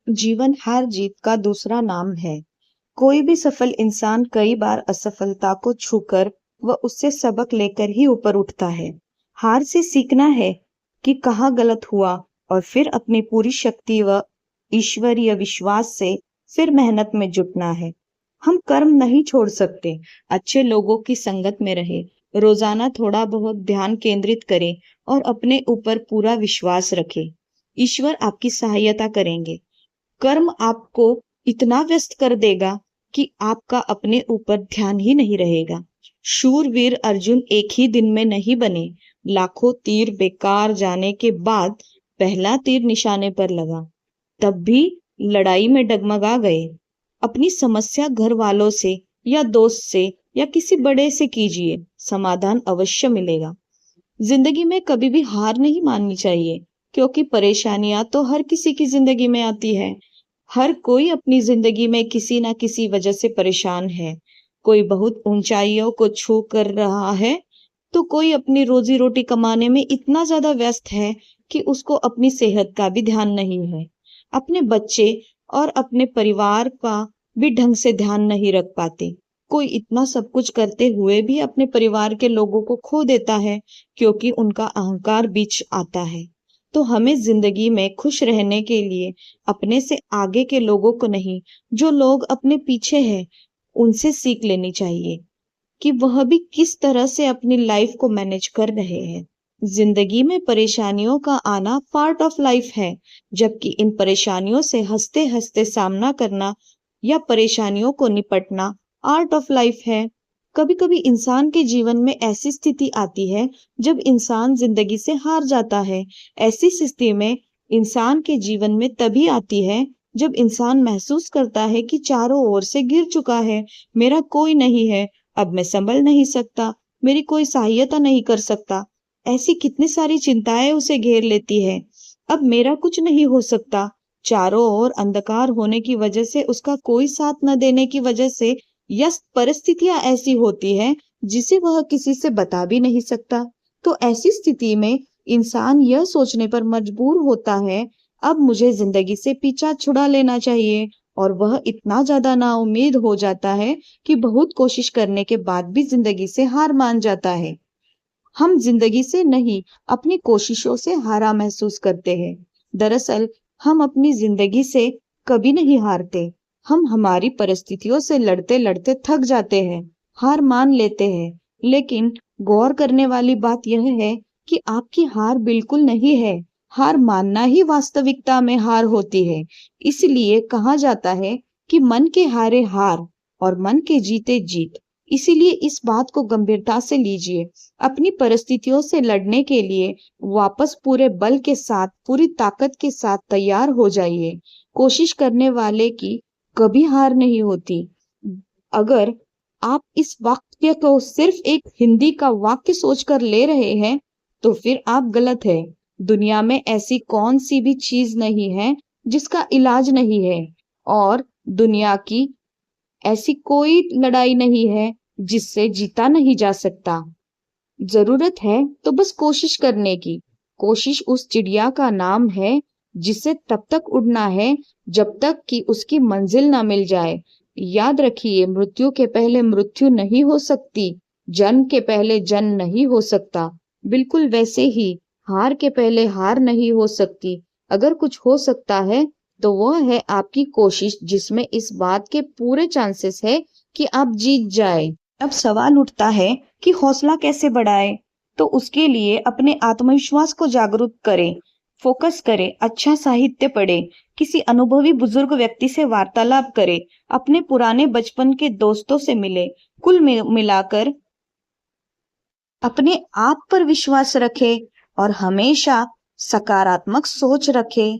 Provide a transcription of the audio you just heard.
जीवन हार जीत का दूसरा नाम है। कोई भी सफल इंसान कई बार असफलता को छूकर व उससे सबक लेकर ही ऊपर उठता है। हार से सीखना है कि कहाँ गलत हुआ और फिर अपनी पूरी शक्ति व ईश्वरीय विश्वास से फिर मेहनत में जुटना है। हम कर्म नहीं छोड़ सकते, अच्छे लोगों की संगत में रहे, रोजाना थोड़ा बहुत ध्यान केंद्रित करें और अपने ऊपर पूरा विश्वास रखें। ईश्वर आपकी सहायता करेंगे। कर्म आपको इतना व्यस्त कर देगा कि आपका अपने ऊपर ध्यान ही नहीं रहेगा। शूरवीर अर्जुन एक ही दिन में नहीं बने। लाखों तीर बेकार जाने के बाद पहला तीर निशाने पर लगा, तब भी लड़ाई में डगमगा गए। अपनी समस्या घर वालों से या दोस्त से या किसी बड़े से कीजिए, समाधान अवश्य मिलेगा। जिंदगी में कभी भी हार नहीं माननी चाहिए, क्योंकि परेशानियां तो हर किसी की जिंदगी में आती है। हर कोई अपनी जिंदगी में किसी ना किसी वजह से परेशान है। कोई बहुत ऊंचाइयों को छू कर रहा है, तो कोई अपनी रोजी रोटी कमाने में इतना ज्यादा व्यस्त है कि उसको अपनी सेहत का भी ध्यान नहीं है। अपने बच्चे और अपने परिवार का भी ढंग से ध्यान नहीं रख पाते। कोई इतना सब कुछ करते हुए भी अपने परिवार के लोगों को खो देता है, क्योंकि उनका अहंकार बीच आता है। तो हमें जिंदगी में खुश रहने के लिए अपने से आगे के लोगों को नहीं, जो लोग अपने पीछे हैं, उनसे सीख लेनी चाहिए कि वह भी किस तरह से अपनी लाइफ को मैनेज कर रहे हैं। जिंदगी में परेशानियों का आना पार्ट ऑफ लाइफ है, जबकि इन परेशानियों से हंसते हंसते सामना करना या परेशानियों को निपटना आर्ट ऑफ लाइफ है। कभी कभी इंसान के जीवन में ऐसी स्थिति आती है जब इंसान जिंदगी से हार जाता है। ऐसी स्थिति में इंसान के जीवन में तभी आती है जब इंसान महसूस करता है कि चारों ओर से गिर चुका है, मेरा कोई नहीं है, अब मैं संभल नहीं सकता, मेरी कोई सहायता नहीं कर सकता। ऐसी कितनी सारी चिंताएं उसे घेर लेती है। अब मेरा कुछ नहीं हो सकता। चारों ओर अंधकार होने की वजह से, उसका कोई साथ न देने की वजह से, या परिस्थितियां ऐसी होती है जिसे वह किसी से बता भी नहीं सकता। तो ऐसी स्थिति में इंसान यह सोचने पर मजबूर होता है, अब मुझे जिंदगी से पीछा छुड़ा लेना चाहिए। और वह इतना ज्यादा नाउम्मीद हो जाता है कि बहुत कोशिश करने के बाद भी जिंदगी से हार मान जाता है। हम जिंदगी से नहीं, अपनी कोशिशों से हारा महसूस करते हैं। दरअसल हम अपनी जिंदगी से कभी नहीं हारते। हम हमारी परिस्थितियों से लड़ते लड़ते थक जाते हैं, हार मान लेते हैं। लेकिन गौर करने वाली बात यह है कि आपकी हार बिल्कुल नहीं है। हार मानना ही वास्तविकता में हार होती है। इसलिए कहा जाता है कि मन के हारे हार और मन के जीते जीत। इसीलिए इस बात को गंभीरता से लीजिए। अपनी परिस्थितियों से लड़ने के लिए वापस पूरे बल के साथ, पूरी ताकत के साथ तैयार हो जाइए। कोशिश करने वाले की कभी हार नहीं होती। अगर आप इस वाक्य को सिर्फ एक हिंदी का वाक्य सोचकर ले रहे हैं, तो फिर आप गलत है। दुनिया में ऐसी कौन सी भी चीज नहीं है जिसका इलाज नहीं है, और दुनिया की ऐसी कोई लड़ाई नहीं है जिससे जीता नहीं जा सकता। जरूरत है तो बस कोशिश करने की। कोशिश उस चिड़िया का नाम है जिसे तब तक उड़ना है जब तक कि उसकी मंजिल ना मिल जाए। याद रखिए, मृत्यु के पहले मृत्यु नहीं हो सकती, जन्म के पहले जन्म नहीं हो सकता। बिल्कुल वैसे ही हार के पहले हार नहीं हो सकती। अगर कुछ हो सकता है तो वह है आपकी कोशिश, जिसमें इस बात के पूरे चांसेस है कि आप जीत जाए। अब सवाल उठता है कि हौसला कैसे बढ़ाए। तो उसके लिए अपने आत्मविश्वास को जागरूक करें, फोकस करें, अच्छा साहित्य पढ़ें, किसी अनुभवी बुजुर्ग व्यक्ति से वार्तालाप करें, अपने पुराने बचपन के दोस्तों से मिले। कुल मिलाकर अपने आप पर विश्वास रखें और हमेशा सकारात्मक सोच रखें।